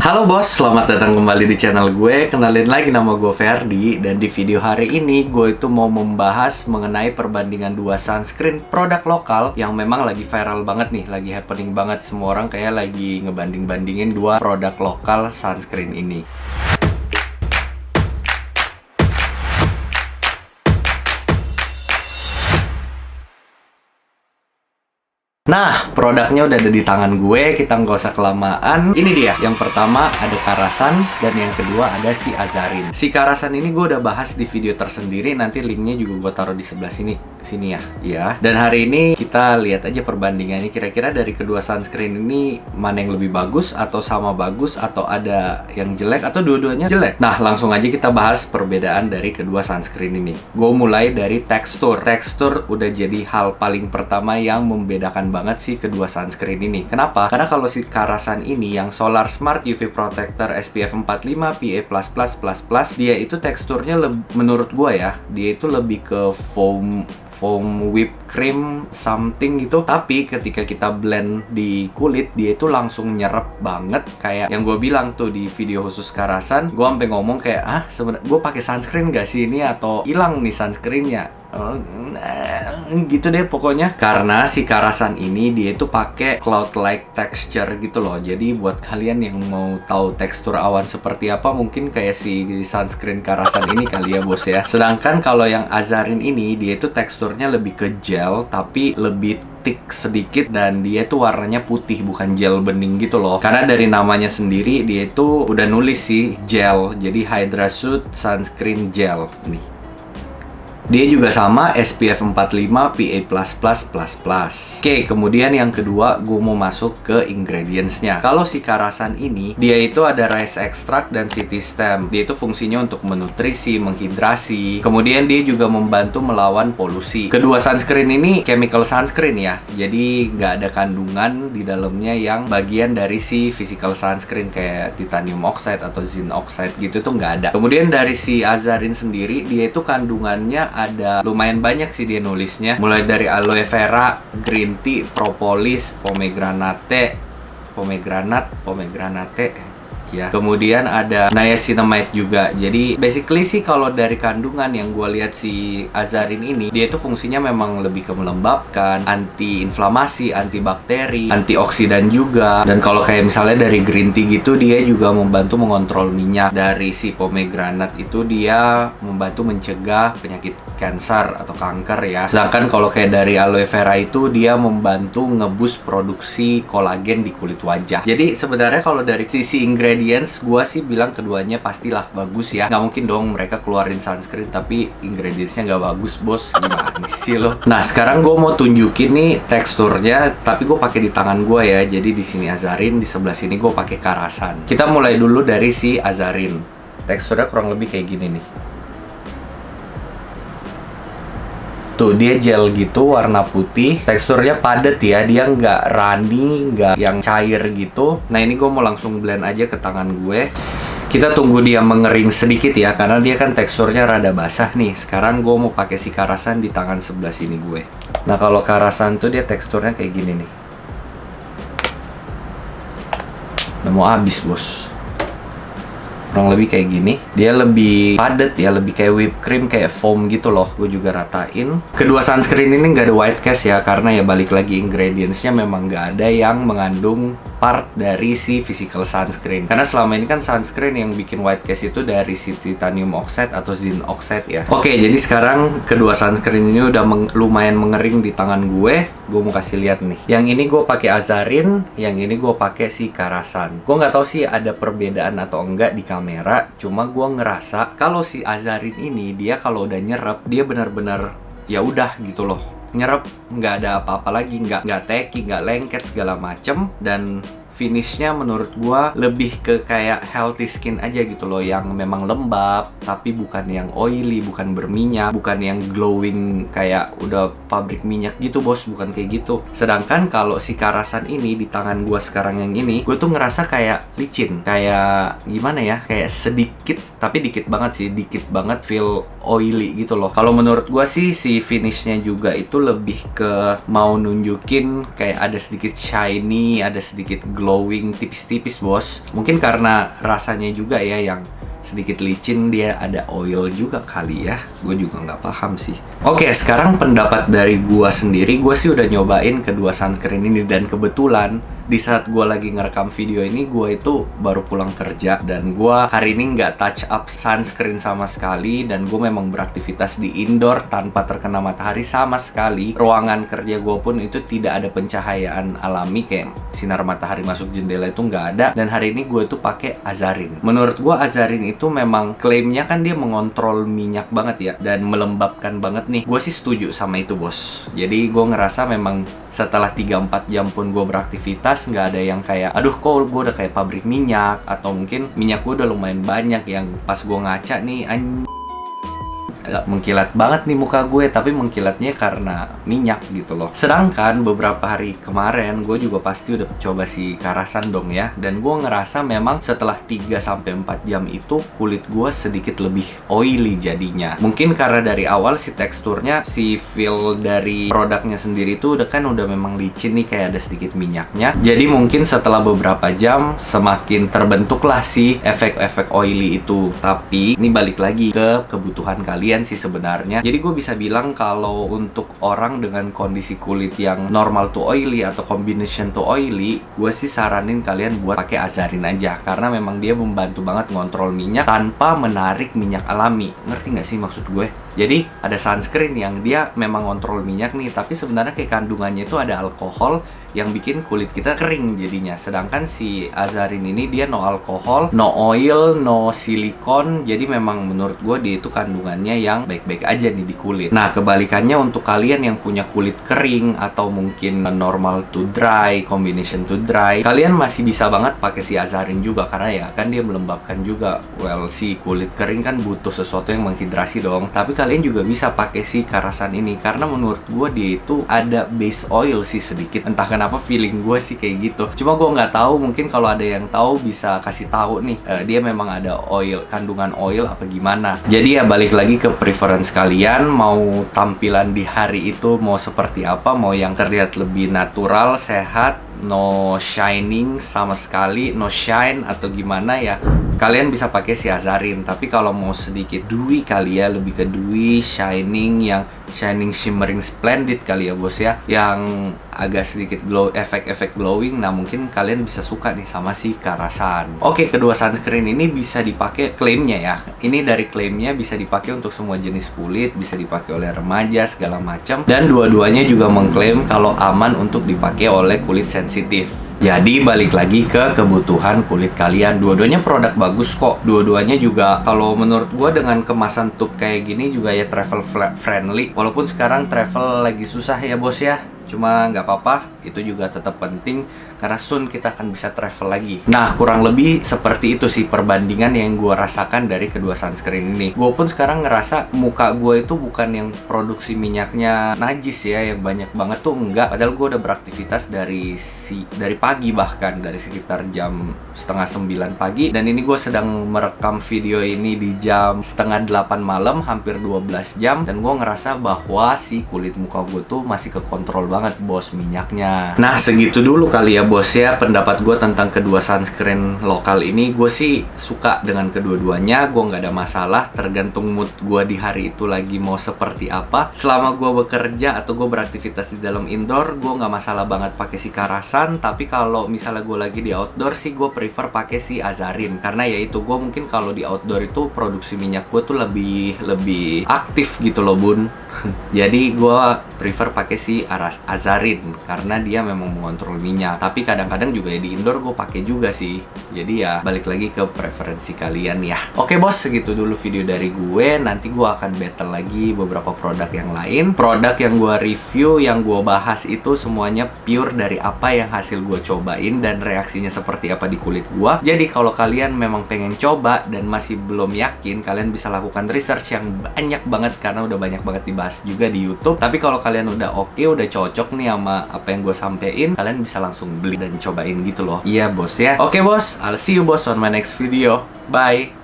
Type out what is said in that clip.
Halo bos, selamat datang kembali di channel gue. Kenalin lagi, nama gue Ferdi. Dan di video hari ini gue itu mau membahas mengenai perbandingan dua sunscreen produk lokal yang memang lagi viral banget nih, lagi happening banget. Semua orang kayak lagi ngebanding-bandingin dua produk lokal sunscreen ini. Nah, produknya udah ada di tangan gue, kita nggak usah kelamaan. Ini dia, yang pertama ada Karasan, dan yang kedua ada si Azarin. Si Karasan ini gue udah bahas di video tersendiri, nanti linknya juga gue taruh di sebelah sini ya. Dan hari ini kita lihat aja perbandingannya, kira-kira dari kedua sunscreen ini mana yang lebih bagus, atau sama bagus, atau ada yang jelek, atau dua-duanya jelek. Nah, langsung aja kita bahas perbedaan dari kedua sunscreen ini. Gue mulai dari tekstur. Tekstur udah jadi hal paling pertama yang membedakan banget sih kedua sunscreen ini. Kenapa? Karena kalau si Karasan ini yang Solar Smart UV Protector SPF 45 PA++++, dia itu teksturnya menurut gua ya, dia itu lebih ke foam whipped cream something gitu. Tapi ketika kita blend di kulit, dia itu langsung nyerap banget. Kayak yang gue bilang tuh di video khusus Karasan, gue sampai ngomong kayak, sebenarnya gue pakai sunscreen gak sih ini, atau hilang nih sunscreennya. Gitu deh pokoknya. Karena si Karasan ini dia itu pakai cloud like texture gitu loh. Jadi buat kalian yang mau tahu tekstur awan seperti apa, mungkin kayak si sunscreen Karasan ini kali ya bos ya. Sedangkan kalau yang Azarin ini, dia itu teksturnya lebih ke gel, tapi lebih thick sedikit, dan dia itu warnanya putih, bukan gel bening gitu loh. Karena dari namanya sendiri dia itu udah nulis sih gel, jadi Hydra Suit Sunscreen Gel nih. Dia juga sama SPF 45 PA++++. Oke, kemudian yang kedua gue mau masuk ke ingredients-nya. Kalau si Karasan ini, dia itu ada rice extract dan city stem. Dia itu fungsinya untuk menutrisi, menghidrasi. Kemudian dia juga membantu melawan polusi. Kedua sunscreen ini chemical sunscreen ya. Jadi nggak ada kandungan di dalamnya yang bagian dari si physical sunscreen kayak titanium oxide atau zinc oxide gitu tuh nggak ada. Kemudian dari si Azarin sendiri, dia itu kandungannya ada lumayan banyak sih dia nulisnya, mulai dari aloe vera, green tea, propolis, pomegranate ya. Kemudian ada niacinamide juga. Jadi basically sih kalau dari kandungan yang gue lihat si Azarin ini, dia itu fungsinya memang lebih ke melembabkan, anti-inflamasi, antibakteri, antioksidan juga. Dan kalau kayak misalnya dari green tea gitu, dia juga membantu mengontrol minyak. Dari si pomegranate itu dia membantu mencegah penyakit kanker atau kanker ya. Sedangkan kalau kayak dari aloe vera itu, dia membantu ngebus produksi kolagen di kulit wajah. Jadi sebenarnya kalau dari sisi ingredients, gue sih bilang keduanya pastilah bagus ya. Nggak mungkin dong mereka keluarin sunscreen tapi ingredientsnya nggak bagus bos. Gimana sih lo? Nah, sekarang gue mau tunjukin nih teksturnya, tapi gue pakai di tangan gue ya. Jadi di sini Azarin, di sebelah sini gue pakai Karasan. Kita mulai dulu dari si Azarin. Teksturnya kurang lebih kayak gini nih. Tuh, dia gel gitu, warna putih. Teksturnya padat ya, dia nggak runny, nggak yang cair gitu. Nah, ini gue mau langsung blend aja ke tangan gue. Kita tunggu dia mengering sedikit ya, karena dia kan teksturnya rada basah nih. Sekarang gue mau pakai si Karasan di tangan sebelah sini gue. Nah, kalau Karasan tuh dia teksturnya kayak gini nih. Udah mau habis bos. Kurang lebih kayak gini. Dia lebih padat ya, lebih kayak whipped cream, kayak foam gitu loh. Gue juga ratain. Kedua sunscreen ini nggak ada white cast ya, karena ya balik lagi ingredientsnya memang nggak ada yang mengandung part dari si physical sunscreen. Karena selama ini kan sunscreen yang bikin white cast itu dari si titanium oxide atau zinc oxide ya. Oke, jadi sekarang kedua sunscreen ini udah lumayan mengering di tangan gue. Gue mau kasih lihat nih. Yang ini gue pakai Azarin, yang ini gue pakai si Karasan. Gue nggak tahu sih ada perbedaan atau enggak di kamera. Cuma gue ngerasa kalau si Azarin ini, dia kalau udah nyerap, dia benar-benar ya udah gitu loh. Nyerap, nggak ada apa-apa lagi, nggak tacky, nggak lengket segala macem. Dan finishnya menurut gua lebih ke kayak healthy skin aja gitu loh, yang memang lembab tapi bukan yang oily, bukan berminyak, bukan yang glowing kayak udah pabrik minyak gitu bos, bukan kayak gitu. Sedangkan kalau si Karasan ini di tangan gua sekarang yang ini, gue tuh ngerasa kayak licin, kayak gimana ya, kayak sedikit, tapi dikit banget sih, dikit banget feel oily gitu loh. Kalau menurut gua sih si finishnya juga itu lebih ke mau nunjukin kayak ada sedikit shiny, ada sedikit glow glowing tipis-tipis bos. Mungkin karena rasanya juga ya yang sedikit licin, dia ada oil juga kali ya. Gue juga nggak paham sih. Oke, sekarang pendapat dari gue sendiri. Gue sih udah nyobain kedua sunscreen ini, dan kebetulan di saat gue lagi ngerekam video ini, gue itu baru pulang kerja, dan gue hari ini nggak touch up sunscreen sama sekali, dan gue memang beraktivitas di indoor tanpa terkena matahari sama sekali. Ruangan kerja gue pun itu tidak ada pencahayaan alami kayak sinar matahari masuk jendela, itu nggak ada. Dan hari ini gue tuh pakai Azarin. Menurut gue Azarin itu memang klaimnya kan dia mengontrol minyak banget ya, dan melembabkan banget nih. Gue sih setuju sama itu bos. Jadi gue ngerasa memang setelah 3-4 jam pun gue beraktivitas, nggak ada yang kayak aduh kok gue udah kayak pabrik minyak, atau mungkin minyak gue udah lumayan banyak yang pas gue ngaca nih mengkilat banget nih muka gue, tapi mengkilatnya karena minyak gitu loh. Sedangkan beberapa hari kemarin gue juga pasti udah coba si Karasan dong ya, dan gue ngerasa memang setelah 3-4 jam itu kulit gue sedikit lebih oily jadinya. Mungkin karena dari awal si teksturnya, si feel dari produknya sendiri itu udah memang licin nih, kayak ada sedikit minyaknya. Jadi mungkin setelah beberapa jam semakin terbentuklah si efek-efek oily itu. Tapi ini balik lagi ke kebutuhan kalian sih sebenarnya. Jadi gue bisa bilang kalau untuk orang dengan kondisi kulit yang normal to oily atau combination to oily, gue sih saranin kalian buat pakai Azarin aja, karena memang dia membantu banget ngontrol minyak tanpa menarik minyak alami. Ngerti nggak sih maksud gue? Jadi ada sunscreen yang dia memang ngontrol minyak nih, tapi sebenarnya kayak kandungannya itu ada alkohol yang bikin kulit kita kering jadinya. Sedangkan si Azarin ini dia no alkohol, no oil, no silikon. Jadi memang menurut gue dia itu kandungannya yang baik-baik aja nih di kulit. Nah kebalikannya untuk kalian yang punya kulit kering atau mungkin normal to dry, combination to dry, kalian masih bisa banget pakai si Azarin juga, karena ya kan dia melembabkan juga. Well, si kulit kering kan butuh sesuatu yang menghidrasi dong. Tapi kalian juga bisa pakai si Karasan ini, karena menurut gue dia itu ada base oil sih sedikit. Entah kenapa feeling gue sih kayak gitu. Cuma gue nggak tahu, mungkin kalau ada yang tahu bisa kasih tahu nih, dia memang ada oil, kandungan oil apa gimana. Jadi ya balik lagi ke preference kalian, mau tampilan di hari itu mau seperti apa, mau yang terlihat lebih natural, sehat, no shining sama sekali, no shine atau gimana ya, kalian bisa pakai si Azarin. Tapi kalau mau sedikit dewy kali ya, lebih ke dewy, shining, yang shining shimmering splendid kali ya bos ya, yang agak sedikit glow, efek-efek glowing. Nah mungkin kalian bisa suka nih sama si Karasan. Oke, kedua sunscreen ini bisa dipakai, klaimnya ya, ini dari klaimnya bisa dipakai untuk semua jenis kulit, bisa dipakai oleh remaja segala macam, dan dua-duanya juga mengklaim kalau aman untuk dipakai oleh kulit sensitif. Jadi balik lagi ke kebutuhan kulit kalian. Dua-duanya produk bagus kok. Dua-duanya juga kalau menurut gue dengan kemasan tube kayak gini juga ya travel friendly. Walaupun sekarang travel lagi susah ya bos ya, cuma nggak apa-apa, itu juga tetap penting karena soon kita akan bisa travel lagi. Nah kurang lebih seperti itu sih perbandingan yang gue rasakan dari kedua sunscreen ini. Gue pun sekarang ngerasa muka gue itu bukan yang produksi minyaknya najis ya, yang banyak banget tuh enggak. Padahal gue udah beraktivitas dari pagi, bahkan dari sekitar jam 8:30 pagi, dan ini gue sedang merekam video ini di jam 7:30 malam, hampir 12 jam, dan gue ngerasa bahwa si kulit muka gue tuh masih kekontrol banget bos minyaknya. Nah segitu dulu kali ya bos ya pendapat gue tentang kedua sunscreen lokal ini. Gue sih suka dengan kedua-duanya, gue nggak ada masalah, tergantung mood gue di hari itu lagi mau seperti apa. Selama gue bekerja atau gue beraktivitas di dalam indoor, gue nggak masalah banget pakai si Karasan. Tapi kalau misalnya gue lagi di outdoor sih gue prefer pakai si Azarin, karena ya itu gue mungkin kalau di outdoor itu produksi minyak gue tuh lebih aktif gitu loh bun. Jadi gue prefer pakai si Azarin karena dia memang mengontrol minyak. Tapi kadang-kadang juga ya di indoor gue pakai juga sih. Jadi ya balik lagi ke preferensi kalian ya. Oke bos, segitu dulu video dari gue. Nanti gue akan battle lagi beberapa produk yang lain. Produk yang gue review, yang gue bahas itu semuanya pure dari apa yang hasil gue cobain dan reaksinya seperti apa di kulit gue. Jadi kalau kalian memang pengen coba dan masih belum yakin, kalian bisa lakukan research yang banyak banget karena udah banyak banget dibahas juga di YouTube. Tapi kalau kalian udah oke, udah cocok nih sama apa yang gue sampein, kalian bisa langsung beli dan cobain gitu loh. Iya bos ya. Oke bos, I'll see you bos on my next video. Bye.